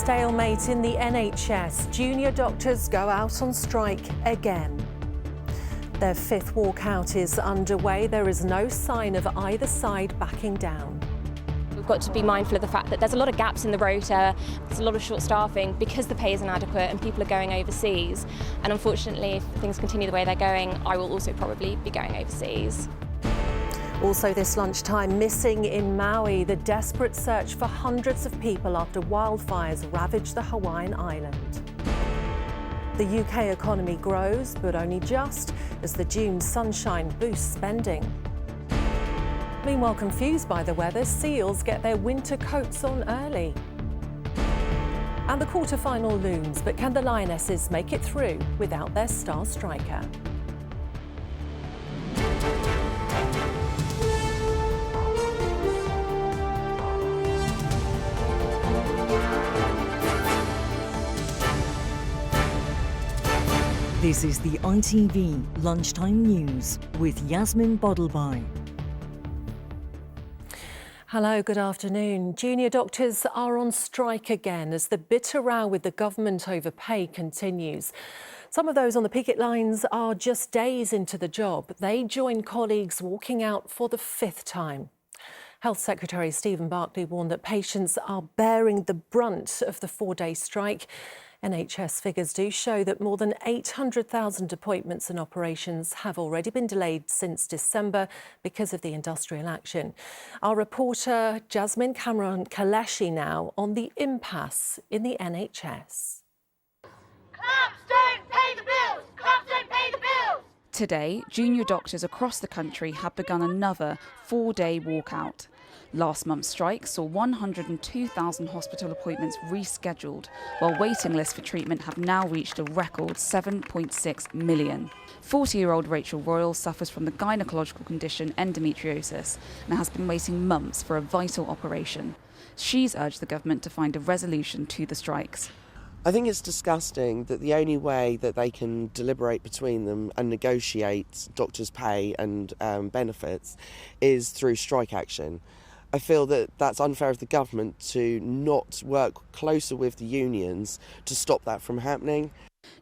stalemate in the NHS. Junior doctors go out on strike again. Their fifth walkout is underway. There is no sign of either side backing down. We've got to be mindful of the fact that there's a lot of gaps in the rota, there's a lot of short staffing because the pay is inadequate and people are going overseas. And unfortunately, if things continue the way they're going, I will also probably be going overseas. Also this lunchtime, missing in Maui, the desperate search for hundreds of people after wildfires ravaged the Hawaiian island. The UK economy grows, but only just as the June sunshine boosts spending. Meanwhile, confused by the weather, seals get their winter coats on early. And the quarter-final looms, but can the Lionesses make it through without their star striker? This is the ITV Lunchtime News with Yasmin Bodalbhai. Hello, good afternoon. Junior doctors are on strike again as the bitter row with the government over pay continues. Some of those on the picket lines are just days into the job. They join colleagues walking out for the fifth time. Health Secretary Stephen Barclay warned that patients are bearing the brunt of the four-day strike. NHS figures do show that more than 800,000 appointments and operations have already been delayed since December because of the industrial action. Our reporter Yasmin Bodalbhai now on the impasse in the NHS. Cops don't pay the bills! Cops don't pay the bills! Today, junior doctors across the country have begun another four-day walkout. Last month's strike saw 102,000 hospital appointments rescheduled, while waiting lists for treatment have now reached a record 7.6 million. 40-year-old Rachel Royal suffers from the gynecological condition endometriosis and has been waiting months for a vital operation. She's urged the government to find a resolution to the strikes. I think it's disgusting that the only way that they can deliberate between them and negotiate doctors' pay and benefits is through strike action. I feel that that's unfair of the government to not work closer with the unions to stop that from happening.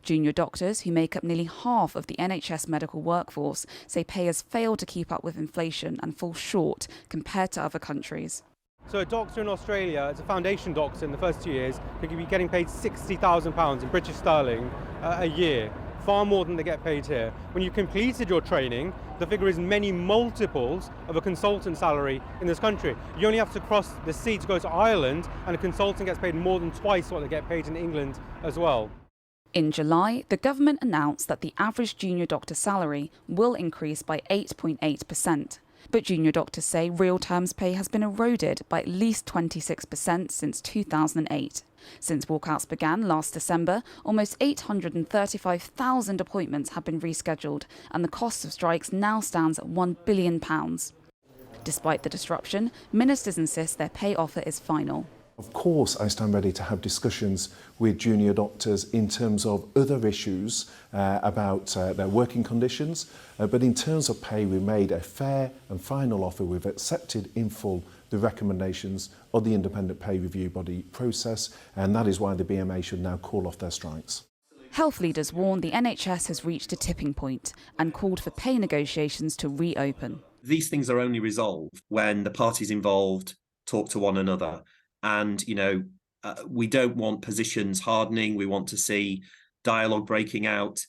Junior doctors, who make up nearly half of the NHS medical workforce, say pay has failed to keep up with inflation and fall short compared to other countries. So a doctor in Australia, as a foundation doctor in the first 2 years, could be getting paid £60,000 in British sterling a year, far more than they get paid here. When you completed your training, the figure is many multiples of a consultant salary in this country. You only have to cross the sea to go to Ireland, and a consultant gets paid more than twice what they get paid in England as well. In July, the government announced that the average junior doctor salary will increase by 8.8%. But junior doctors say real terms pay has been eroded by at least 26% since 2008. Since walkouts began last December, almost 835,000 appointments have been rescheduled, and the cost of strikes now stands at £1 billion. Despite the disruption, ministers insist their pay offer is final. Of course, I stand ready to have discussions with junior doctors in terms of other issues about their working conditions. But in terms of pay, we made a fair and final offer. We've accepted in full the recommendations of the independent pay review body process, and that is why the BMA should now call off their strikes. Health leaders warn the NHS has reached a tipping point and called for pay negotiations to reopen. These things are only resolved when the parties involved talk to one another. And, we don't want positions hardening. We want to see dialogue breaking out,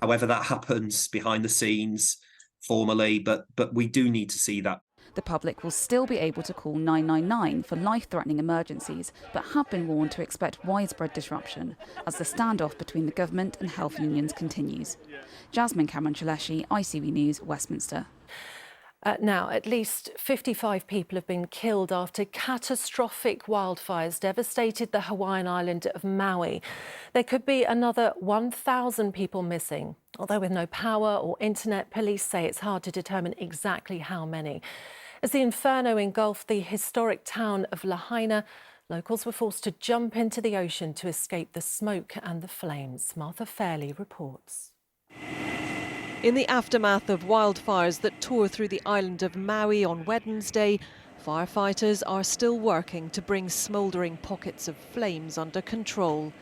however that happens behind the scenes formally. But we do need to see that. The public will still be able to call 999 for life-threatening emergencies, but have been warned to expect widespread disruption as the standoff between the government and health unions continues. Yasmin Bodalbhai, ITV News, Westminster. Now, at least 55 people have been killed after catastrophic wildfires devastated the Hawaiian island of Maui. There could be another 1,000 people missing. Although with no power or internet, police say it's hard to determine exactly how many. As the inferno engulfed the historic town of Lahaina, locals were forced to jump into the ocean to escape the smoke and the flames. Martha Fairley reports. In the aftermath of wildfires that tore through the island of Maui on Wednesday, Firefighters are still working to bring smouldering pockets of flames under control.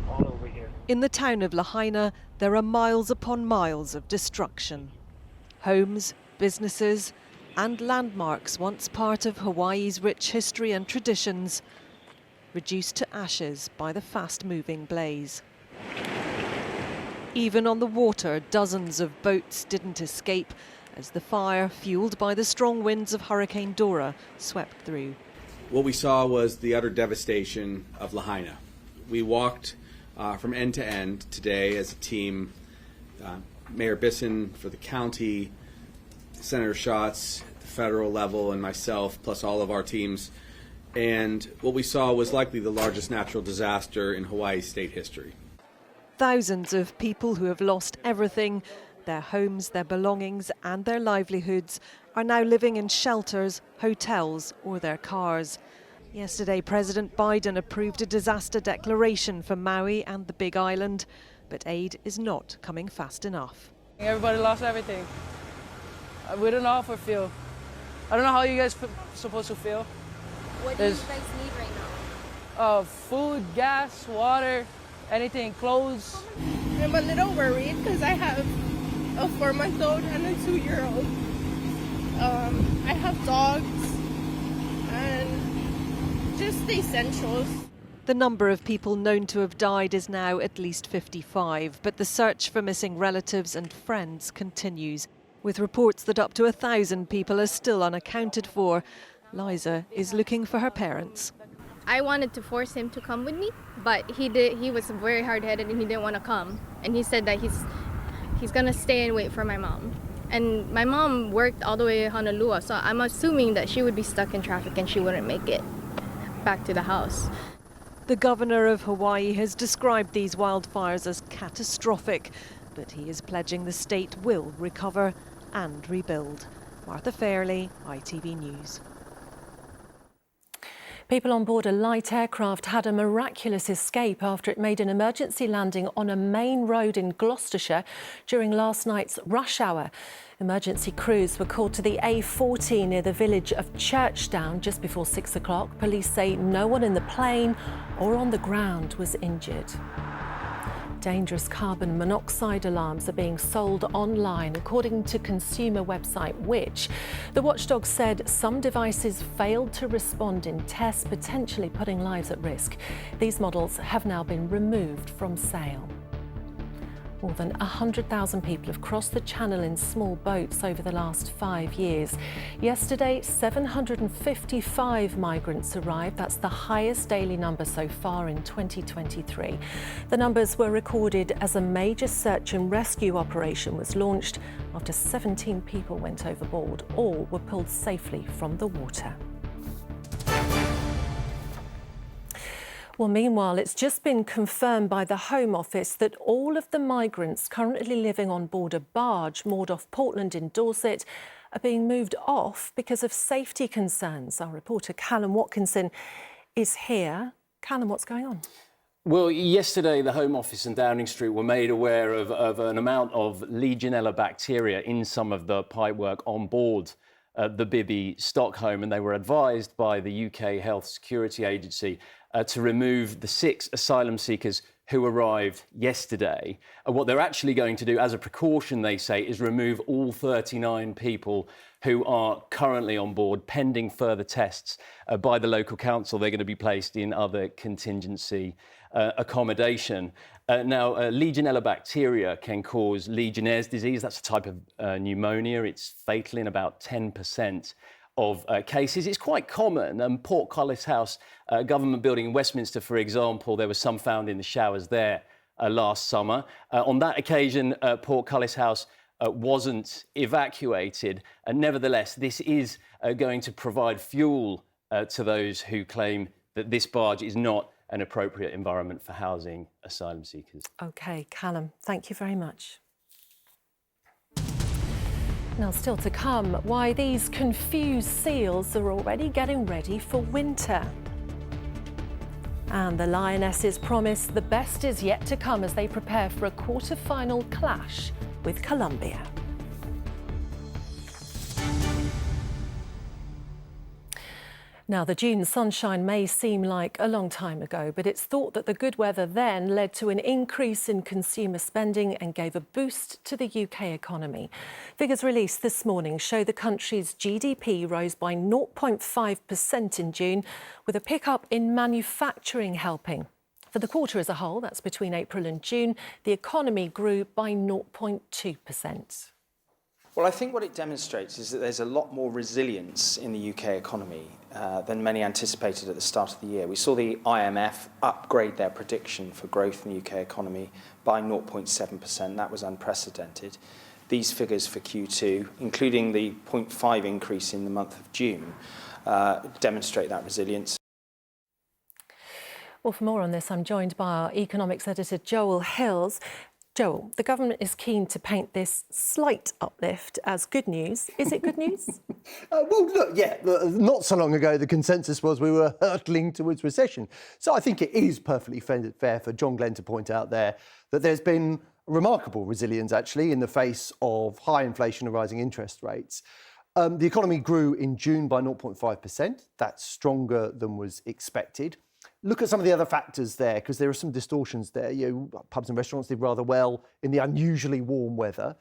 All over here. In the town of Lahaina, there are miles upon miles of destruction. Homes, businesses and landmarks once part of Hawaii's rich history and traditions, reduced to ashes by the fast-moving blaze. Even on the water, dozens of boats didn't escape as the fire, fueled by the strong winds of Hurricane Dora, swept through. What we saw was the utter devastation of Lahaina. We walked from end to end today as a team, Mayor Bisson for the county, Senator Schatz at the federal level, and myself, plus all of our teams. And what we saw was likely the largest natural disaster in Hawaii's state history. Thousands of people who have lost everything, their homes, their belongings and their livelihoods, are now living in shelters, hotels or their cars. Yesterday, President Biden approved a disaster declaration for Maui and the Big Island, but aid is not coming fast enough. Everybody lost everything. We don't know how we feel. I don't know how you guys supposed to feel. What do you guys need right now? Food, gas, water, anything, clothes. I'm a little worried because I have a 4-month-old and a 2-year-old. I have dogs and just the essentials. The number of people known to have died is now at least 55, but the search for missing relatives and friends continues, with reports that up to 1,000 people are still unaccounted for. Liza is looking for her parents. I wanted to force him to come with me, but he was very hard-headed and he didn't want to come. And he said that he's going to stay and wait for my mom. And my mom worked all the way to Honolulu, so I'm assuming that she would be stuck in traffic and she wouldn't make it back to the house. The governor of Hawaii has described these wildfires as catastrophic, but he is pledging the state will recover and rebuild. Martha Fairley, ITV News. People on board a light aircraft had a miraculous escape after it made an emergency landing on a main road in Gloucestershire during last night's rush hour. Emergency crews were called to the A40 near the village of Churchdown just before 6 o'clock. Police say no one in the plane or on the ground was injured. Dangerous carbon monoxide alarms are being sold online, according to consumer website Which. The watchdog said some devices failed to respond in tests, potentially putting lives at risk. These models have now been removed from sale. More than 100,000 people have crossed the channel in small boats over the last 5 years. Yesterday, 755 migrants arrived. That's the highest daily number so far in 2023. The numbers were recorded as a major search and rescue operation was launched after 17 people went overboard. All were pulled safely from the water. Well, meanwhile, it's just been confirmed by the Home Office that all of the migrants currently living on board a barge moored off Portland in Dorset are being moved off because of safety concerns. Our reporter Callum Watkinson is here. Callum, what's going on? Well, yesterday the Home Office and Downing Street were made aware of an amount of Legionella bacteria in some of the pipework on board the Bibby Stockholm, and they were advised by the UK Health Security Agency to remove the 6 asylum seekers who arrived yesterday. What they're actually going to do, as a precaution, they say, is remove all 39 people who are currently on board, pending further tests by the local council. They're going to be placed in other contingency accommodation. Now, Legionella bacteria can cause Legionnaire's disease. That's a type of pneumonia. It's fatal in about 10% of cases. It's quite common. Portcullis House, government building in Westminster, for example, there were some found in the showers there last summer. On that occasion, Portcullis House wasn't evacuated. Nevertheless, this is going to provide fuel to those who claim that this barge is not an appropriate environment for housing asylum seekers. OK, Callum, thank you very much. Now, still to come, why these confused seals are already getting ready for winter. And the Lionesses promise the best is yet to come as they prepare for a quarter-final clash with Colombia. Now, the June sunshine may seem like a long time ago, but it's thought that the good weather then led to an increase in consumer spending and gave a boost to the UK economy. Figures released this morning show the country's GDP rose by 0.5% in June, with a pickup in manufacturing helping. For the quarter as a whole, that's between April and June, the economy grew by 0.2%. Well, I think what it demonstrates is that there's a lot more resilience in the UK economy than many anticipated at the start of the year. We saw the IMF upgrade their prediction for growth in the UK economy by 0.7%. That was unprecedented. These figures for Q2, including the 0.5 increase in the month of June, demonstrate that resilience. Well, for more on this, I'm joined by our economics editor, Joel Hills. Joel, the government is keen to paint this slight uplift as good news. Is it good news? Not so long ago, the consensus was we were hurtling towards recession. So I think it is perfectly fair for John Glenn to point out there that there's been remarkable resilience, actually, in the face of high inflation and rising interest rates. The economy grew in June by 0.5%. That's stronger than was expected. Look at some of the other factors there, because there are some distortions there. Pubs and restaurants did rather well in the unusually warm weather.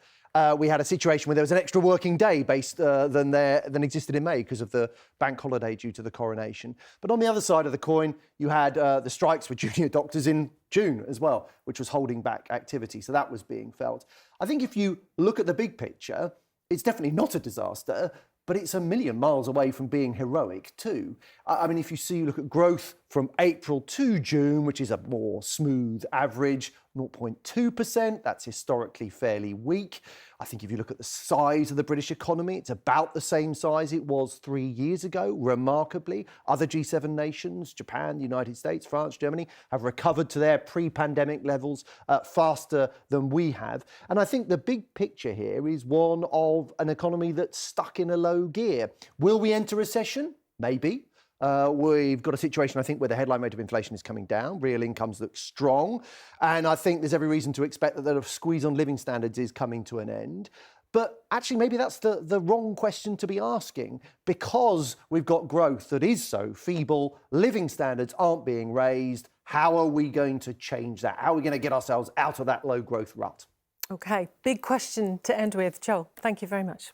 We had a situation where there was an extra working day than existed in May because of the bank holiday due to the coronation. But on the other side of the coin, you had the strikes with junior doctors in June as well, which was holding back activity. So that was being felt. I think if you look at the big picture, it's definitely not a disaster, but it's a million miles away from being heroic too. I mean, if you look at growth from April to June, which is a more smooth average, 0.2%, that's historically fairly weak. I think if you look at the size of the British economy, it's about the same size it was 3 years ago, remarkably. Other G7 nations, Japan, the United States, France, Germany, have recovered to their pre-pandemic levels faster than we have. And I think the big picture here is one of an economy that's stuck in a low gear. Will we enter recession? Maybe. We've got a situation, I think, where the headline rate of inflation is coming down. Real incomes look strong. And I think there's every reason to expect that the squeeze on living standards is coming to an end. But actually, maybe that's the wrong question to be asking, because we've got growth that is so feeble, living standards aren't being raised. How are we going to change that? How are we going to get ourselves out of that low growth rut? OK, big question to end with. Joel, thank you very much.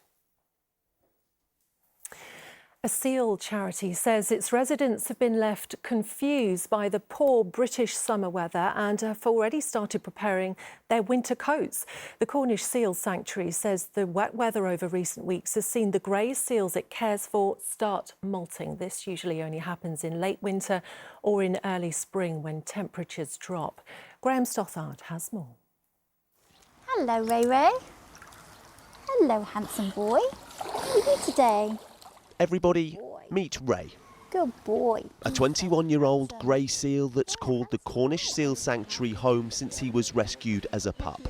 A seal charity says its residents have been left confused by the poor British summer weather and have already started preparing their winter coats. The Cornish Seal Sanctuary says the wet weather over recent weeks has seen the grey seals it cares for start molting. This usually only happens in late winter or in early spring when temperatures drop. Graham Stothard has more. Hello, Ray Ray. Hello, handsome boy. What are you doing today? Everybody, meet Ray. Good boy. A 21-year-old grey seal that's called the Cornish Seal Sanctuary home since he was rescued as a pup.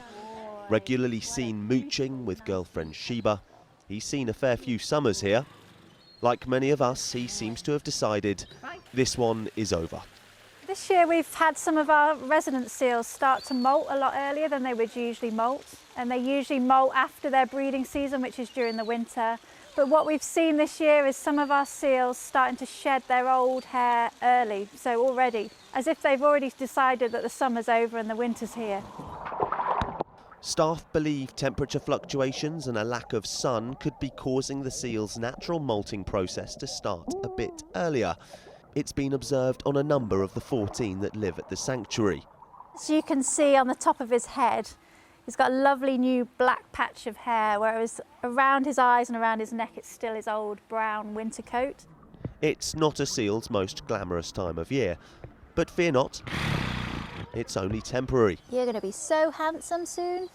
Regularly seen mooching with girlfriend Sheba, he's seen a fair few summers here. Like many of us, he seems to have decided this one is over. This year we've had some of our resident seals start to molt a lot earlier than they would usually molt. And they usually molt after their breeding season, which is during the winter. But what we've seen this year is some of our seals starting to shed their old hair early, so already, as if they've already decided that the summer's over and the winter's here. Staff believe temperature fluctuations and a lack of sun could be causing the seal's natural molting process to start a bit earlier. It's been observed on a number of the 14 that live at the sanctuary. As you can see on the top of his head, he's got a lovely new black patch of hair, whereas around his eyes and around his neck it's still his old brown winter coat. It's not a seal's most glamorous time of year, but fear not, it's only temporary. You're going to be so handsome soon.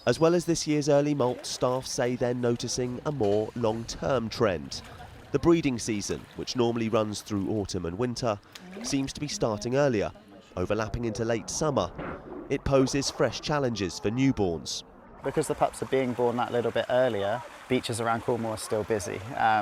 As well as this year's early molt, staff say they're noticing a more long-term trend. The breeding season, which normally runs through autumn and winter, seems to be starting earlier, overlapping into late summer. It poses fresh challenges for newborns. Because the pups are being born that little bit earlier, beaches around Cornwall are still busy.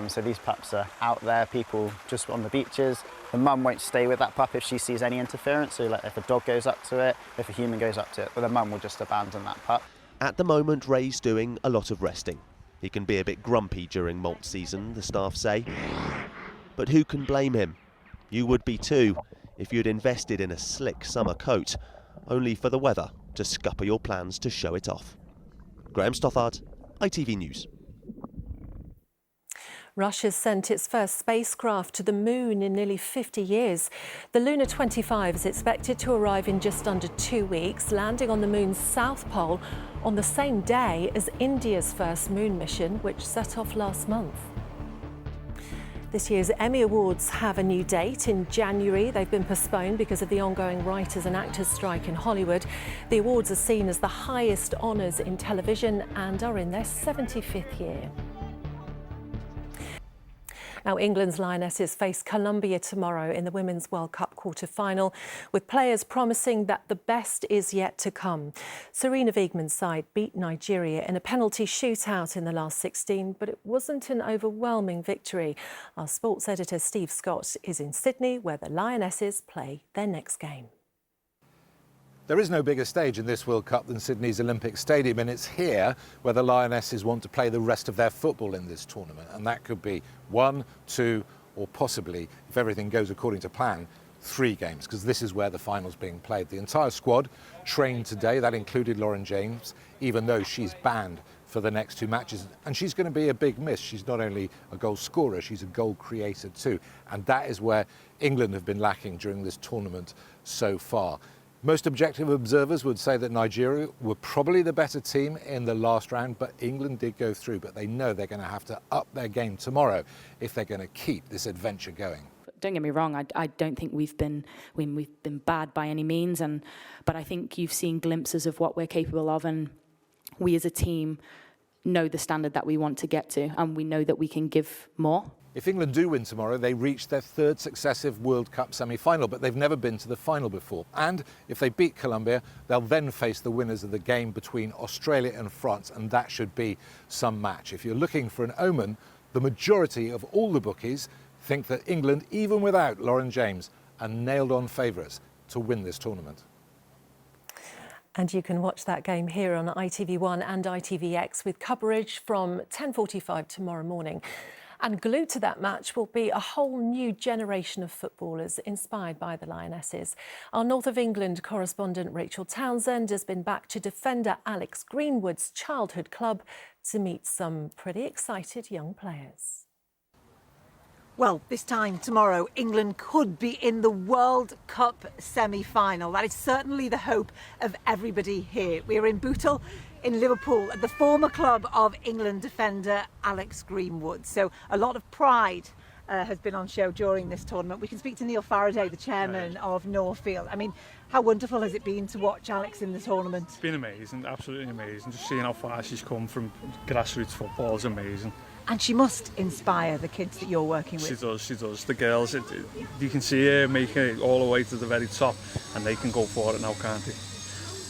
So these pups are out there, people just on the beaches. The mum won't stay with that pup if she sees any interference. So like if a dog goes up to it, if a human goes up to it, well, the mum will just abandon that pup. At the moment, Ray's doing a lot of resting. He can be a bit grumpy during molt season, the staff say. But who can blame him? You would be too if you'd invested in a slick summer coat, only for the weather to scupper your plans to show it off. Graham Stothard, ITV News. Russia's sent its first spacecraft to the moon in nearly 50 years. The Luna 25 is expected to arrive in just under 2 weeks, landing on the moon's south pole on the same day as India's first moon mission, which set off last month. This year's Emmy Awards have a new date in January. They've been postponed because of the ongoing writers and actors strike in Hollywood. The awards are seen as the highest honours in television and are in their 75th year. Now, England's Lionesses face Colombia tomorrow in the Women's World Cup quarter-final, with players promising that the best is yet to come. Serena Wiegman's side beat Nigeria in a penalty shootout in the last 16, but it wasn't an overwhelming victory. Our sports editor Steve Scott is in Sydney, where the Lionesses play their next game. There is no bigger stage in this World Cup than Sydney's Olympic Stadium, and it's here where the Lionesses want to play the rest of their football in this tournament. And that could be 1, 2, or possibly, if everything goes according to plan, 3 games, because this is where the final's being played. The entire squad trained today. That included Lauren James, even though she's banned for the next 2 matches. And she's going to be a big miss. She's not only a goal scorer, she's a goal creator too. And that is where England have been lacking during this tournament so far. Most objective observers would say that Nigeria were probably the better team in the last round, but England did go through. But they know they're going to have to up their game tomorrow if they're going to keep this adventure going. Don't get me wrong, I don't think we've been bad by any means, but I think you've seen glimpses of what we're capable of, and we as a team know the standard that we want to get to, and we know that we can give more. If England do win tomorrow, they reach their 3rd successive World Cup semi-final, but they've never been to the final before. And if they beat Colombia, they'll then face the winners of the game between Australia and France, and that should be some match. If you're looking for an omen, the majority of all the bookies think that England, even without Lauren James, are nailed-on favourites to win this tournament. And you can watch that game here on ITV1 and ITVX with coverage from 10:45 tomorrow morning. And glued to that match will be a whole new generation of footballers inspired by the Lionesses. Our North of England correspondent Rachel Townsend has been back to defender Alex Greenwood's childhood club to meet some pretty excited young players. Well, this time tomorrow, England could be in the World Cup semi-final. That is certainly the hope of everybody here. We're in Bootle in Liverpool at the former club of England defender Alex Greenwood. So a lot of pride has been on show during this tournament. We can speak to Neil Faraday, the chairman of Northfield. I mean, how wonderful has it been to watch Alex in the tournament? It's been amazing, absolutely amazing. Just seeing how far she's come from grassroots football is amazing. And she must inspire the kids that you're working with. She does. The girls, you can see her making it all the way to the very top, and they can go for it now, can't they?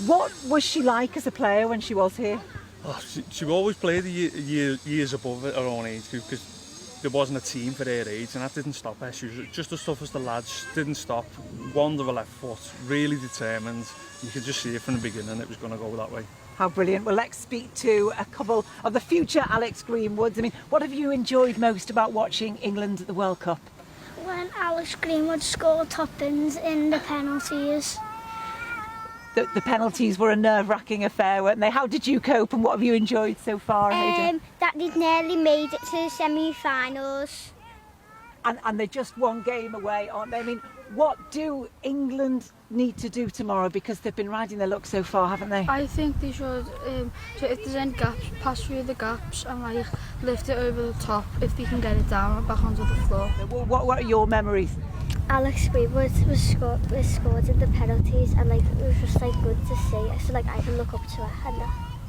What was she like as a player when she was here? Oh, she always played years above her own age group, because there wasn't a team for her age, and that didn't stop her. She was just as tough as the lads, didn't stop, won with her left foot, really determined. You could just see it from the beginning, it was going to go that way. How brilliant. Well, let's speak to a couple of the future Alex Greenwoods. I mean, what have you enjoyed most about watching England at the World Cup? When Alex Greenwood scored top-ins in the penalties. The penalties were a nerve-wracking affair, weren't they? How did you cope, and what have you enjoyed so far, Hader? That they nearly made it to the semi-finals. And they're just one game away, aren't they? I mean, what do England need to do tomorrow? Because they've been riding their luck so far, haven't they? I think they should, so if there's any gaps, pass through the gaps and like lift it over the top if they can get it down and back onto the floor. What are your memories? Alex Greenwood was scored in the penalties, and like it was just like good to see. So like I can look up to her and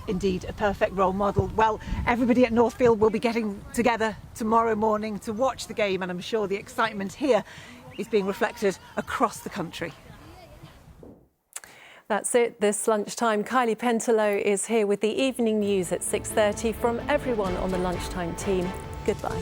Indeed, a perfect role model. Well, everybody at Northfield will be getting together tomorrow morning to watch the game, and I'm sure the excitement here is being reflected across the country. That's it this lunchtime. Kylie Pentelow is here with the evening news at 6:30. From everyone on the Lunchtime team, goodbye.